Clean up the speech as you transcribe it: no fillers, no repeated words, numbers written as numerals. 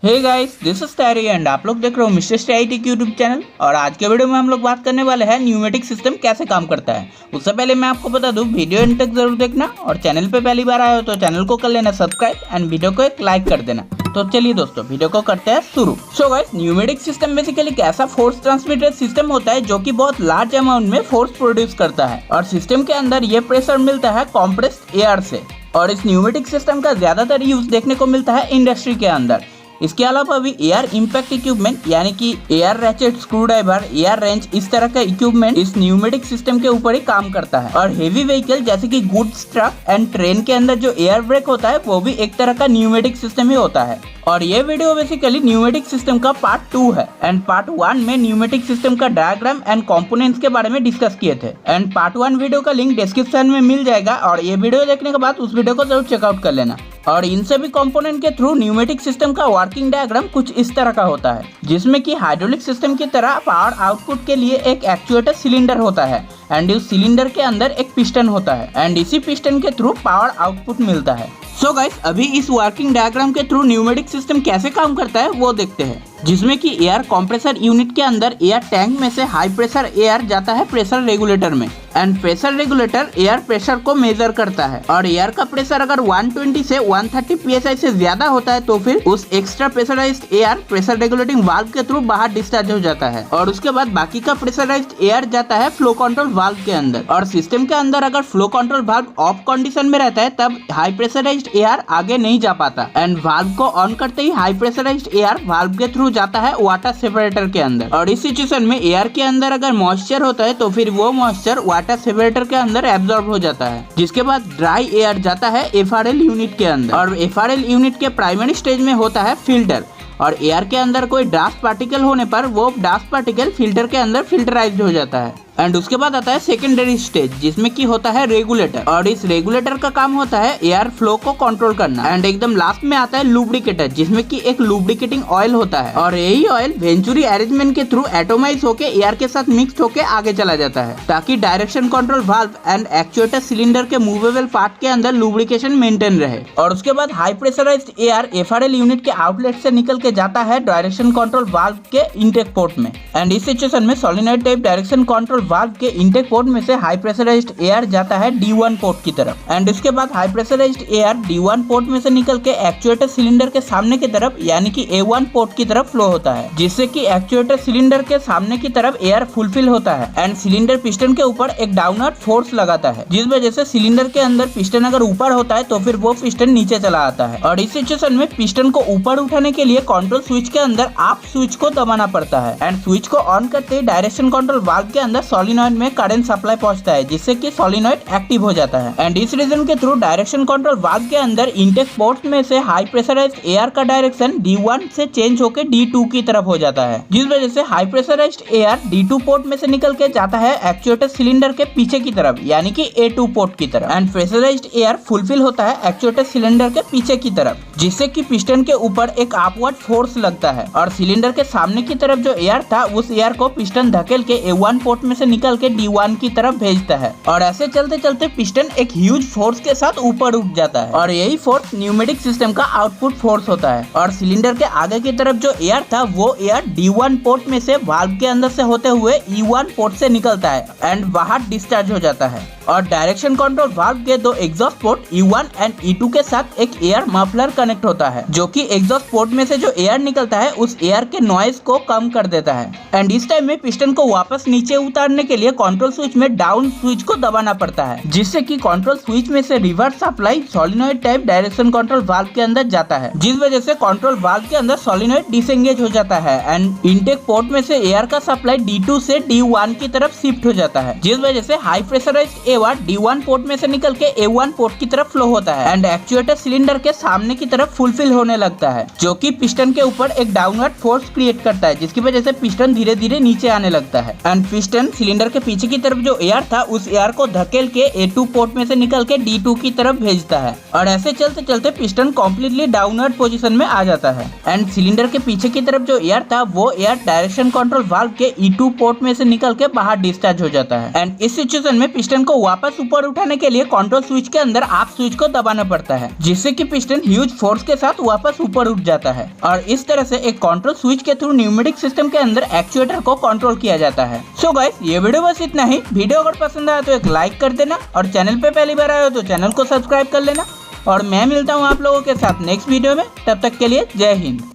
Hey guys, this is Terry and आप लोग देख रहे हो मिस्टर स्टाइटी यूट्यूब चैनल। और आज के वीडियो में हम लोग बात करने वाले हैं न्यूमेटिक सिस्टम कैसे काम करता है। उससे पहले मैं आपको बता दूं, वीडियो एंड तक जरूर देखना और चैनल पे पहली बार आए हो तो चैनल को कर लेना सब्सक्राइब एंड वीडियो को एक लाइक कर देना। तो चलिए दोस्तों, वीडियो को करते हैं शुरू। So guys, pneumatic system basically एक ऐसा फोर्स ट्रांसमिटर सिस्टम होता है जो कि बहुत लार्ज अमाउंट में फोर्स प्रोड्यूस करता है और सिस्टम के अंदर ये प्रेशर मिलता है कॉम्प्रेस्ड एयर से। और इस न्यूमेटिक सिस्टम का ज्यादातर यूज देखने को मिलता है इंडस्ट्री के अंदर। इसके अलावा भी एयर इम्पैक्ट इक्विपमेंट यानी कि air ratchet, screwdriver, air wrench, इस तरह का इक्विपमेंट इस न्यूमेटिक सिस्टम के ऊपर ही काम करता है। और हेवी व्हीकल जैसे कि गुड्स ट्रक एंड ट्रेन के अंदर जो एयर ब्रेक होता है वो भी एक तरह का न्यूमेटिक सिस्टम ही होता है। और ये वीडियो बेसिकली न्यूमेटिक सिस्टम का पार्ट 2 है एंड पार्ट 1 में न्यूमेटिक सिस्टम का डायग्राम एंड कंपोनेंट्स के बारे में डिस्कस किए थे एंड पार्ट 1 वीडियो का लिंक डिस्क्रिप्शन में मिल जाएगा और ये वीडियो देखने के बाद उस वीडियो को जरूर चेकआउट कर लेना। और इन सभी कंपोनेंट के थ्रू न्यूमेटिक सिस्टम का वर्किंग डायग्राम कुछ इस तरह का होता है, जिसमें कि हाइड्रोलिक सिस्टम की तरह पावर आउटपुट के लिए एक एक्चुएटर सिलेंडर होता है एंड इस सिलेंडर के अंदर एक पिस्टन होता है एंड इसी पिस्टन के थ्रू पावर आउटपुट मिलता है। सो गाइस, अभी इस वर्किंग डायग्राम के थ्रू न्यूमेटिक सिस्टम कैसे काम करता है वो देखते हैं, जिसमें कि एयर कंप्रेसर यूनिट के अंदर एयर टैंक में से हाई प्रेशर एयर जाता है प्रेशर रेगुलेटर में and pressure regulator air pressure को मेजर करता है। और एयर का प्रेशर अगर 120 से 130 psi से ज्यादा होता है तो फिर उस extra pressurised air pressure regulating valve के थ्रू बाहर डिस्चार्ज हो जाता है और उसके बाद बाकी का प्रेशराइज्ड एयर जाता है फ्लो कंट्रोल वाल्व के अंदर। और सिस्टम के अंदर अगर flow control valve of condition में रहता है तब हाई प्रेशराइज्ड एयर आगे नहीं जा पाता एंड वाल्व को ऑन करते ही हाई प्रेशराइज्ड एयर वाल्व के थ्रू जाता है वाटर सेपरेटर के अंदर। और इस सिचुएशन में एयर के अंदर अगर मॉइस्चर होता है तो फिर वो मॉइस्चर वाटर सेपरेटर के अंदर एब्जॉर्ब हो जाता है, जिसके बाद ड्राई एयर जाता है एफआरएल यूनिट के अंदर। और एफआरएल यूनिट के प्राइमरी स्टेज में होता है फिल्टर और एयर के अंदर कोई डास्ट पार्टिकल होने पर वो डास्ट पार्टिकल फिल्टर के अंदर फिल्टराइज्ड हो जाता है। एंड उसके बाद आता है सेकेंडरी स्टेज, जिसमें की होता है रेगुलेटर और इस रेगुलेटर का काम होता है एयर फ्लो को कंट्रोल करना। एंड एकदम लास्ट में आता है लुब्रिकेटर, जिसमें की एक लुब्रिकेटिंग ऑयल होता है और यही ऑयल वेंचुरी अरेंजमेंट के थ्रू एटोमाइज होके एयर के साथ मिक्स होके आगे चला जाता है, ताकि direction control valve and actuator cylinder के मूवेबल पार्ट के अंदर लुब्रिकेशन मेंटेन रहे। और उसके बाद हाई प्रेशराइज्ड एयर एफआरएल यूनिट के आउटलेट से निकल के जाता है डायरेक्शन कंट्रोल वाल्व के इंटेक पोर्ट में। एंड इस सिचुएशन में solenoid type direction control valve के इंटेक पोर्ट में से हाई प्रेशराइज्ड एयर जाता है D1 पोर्ट की तरफ एंड उसके बाद high pressurised air D1 port में से निकल के एक्चुएटर सिलेंडर के सामने की तरफ यानी कि A1 पोर्ट की तरफ फ्लो होता है, जिससे कि एक्चुएटर सिलेंडर के सामने की तरफ एयर फुलफिल होता है एंड सिलेंडर पिस्टन के ऊपर एक डाउनवर्ड फोर्स लगाता है, जिस वजह से सिलेंडर के अंदर पिस्टन अगर ऊपर होता है तो फिर वो पिस्टन नीचे चला आता है। और इस सिचुएशन में पिस्टन को ऊपर उठाने के लिए कंट्रोल स्विच के अंदर आप स्विच को दबाना पड़ता है एंड स्विच को ऑन करते ही डायरेक्शन कंट्रोल वाल्व के अंदर सोलेनॉइड में करंट सप्लाई पहुंचता है, जिससे कि सोलेनॉइड एक्टिव हो जाता है। एंड इस रीजन के थ्रू डायरेक्शन कंट्रोल वाल्व के अंदर इंटेक पोर्ट में से हाई प्रेशराइज्ड एयर का डायरेक्शन D1 से चेंज होकर D2 की तरफ हो जाता है, जिस वजह से high pressurised air D2 port में से निकल के जाता है एक्चुएटर सिलेंडर के पीछे की तरफ यानी कि A2 पोर्ट की तरफ एंड प्रेशराइज्ड एयर फुलफिल होता है एक्चुएटर सिलेंडर के पीछे की तरफ, जिससे कि पिस्टन के ऊपर एक अपवर्ड फोर्स लगता है और सिलेंडर के सामने की तरफ जो एयर था उस एयर को पिस्टन धकेल के A1 पोर्ट में से निकल के D1 की तरफ भेजता है। और ऐसे चलते चलते पिस्टन एक ह्यूज फोर्स के साथ ऊपर उठ जाता है और यही फोर्स न्यूमेटिक सिस्टम का आउटपुट फोर्स होता है। और सिलेंडर के आगे की तरफ जो एयर था वो एयर D1 पोर्ट में से वाल्व के अंदर से होते हुए E1 पोर्ट से निकलता है एंड बाहर डिस्चार्ज हो जाता है। और डायरेक्शन कंट्रोल वाल्व के दो exhaust port E1 and E2 के साथ एक एयर मफलर कनेक्ट होता है, जो कि एग्जॉस्ट पोर्ट में से जो एयर निकलता है उस एयर के नॉइज को कम कर देता है। एंड इस टाइम में पिस्टन को वापस नीचे उतारने के लिए कंट्रोल स्विच में डाउन स्विच को दबाना पड़ता है, जिससे कि कंट्रोल स्विच में से reverse supply solenoid type direction control valve के अंदर जाता है, जिस वजह से कंट्रोल वाल्व के अंदर सोलेनॉइड डिसएंगेज हो जाता है एंड इंटेक पोर्ट में से एयर का सप्लाई D2 से D1 की तरफ शिफ्ट हो जाता है, जिस वजह से high pressurised air D1 port में से निकल के A1 पोर्ट की तरफ फ्लो होता है एंड एक्चुएटर सिलेंडर के सामने की तरफ फुलफिल होने लगता है, जो कि पिस्टन के ऊपर एक डाउनवर्ड फोर्स क्रिएट करता है, जिसकी वजह से पिस्टन धीरे धीरे नीचे आने लगता है एंड पिस्टन सिलेंडर के पीछे की तरफ जो एयर था उस एयर को धकेल के A2 पोर्ट में से निकल के D2 की तरफ भेजता है। और ऐसे चलते चलते पिस्टन कम्प्लीटली डाउनवर्ड पोजीशन में आ जाता है एंड सिलेंडर के पीछे की तरफ जो एयर था वो एयर डायरेक्शन कंट्रोल वाल्व के E2 पोर्ट में से निकल के बाहर डिस्चार्ज हो जाता है। एंड इस सिचुएशन में पिस्टन को वापस ऊपर उठाने के लिए कंट्रोल स्विच के अंदर आप स्विच को दबाना पड़ता है, जिससे कि पिस्टन ह्यूज फोर्स के साथ वापस ऊपर उठ जाता है। और इस तरह से एक कंट्रोल स्विच के थ्रू न्यूमेटिक सिस्टम के अंदर एक्चुएटर को कंट्रोल किया जाता है। सो गाइस, ये वीडियो बस इतना ही। वीडियो अगर पसंद आया तो एक लाइक कर देना और चैनल पे पहली बार आए हो तो चैनल को सब्सक्राइब कर लेना। और मैं मिलता हूँ आप लोगों के साथ नेक्स्ट वीडियो में। तब तक के लिए जय हिंद।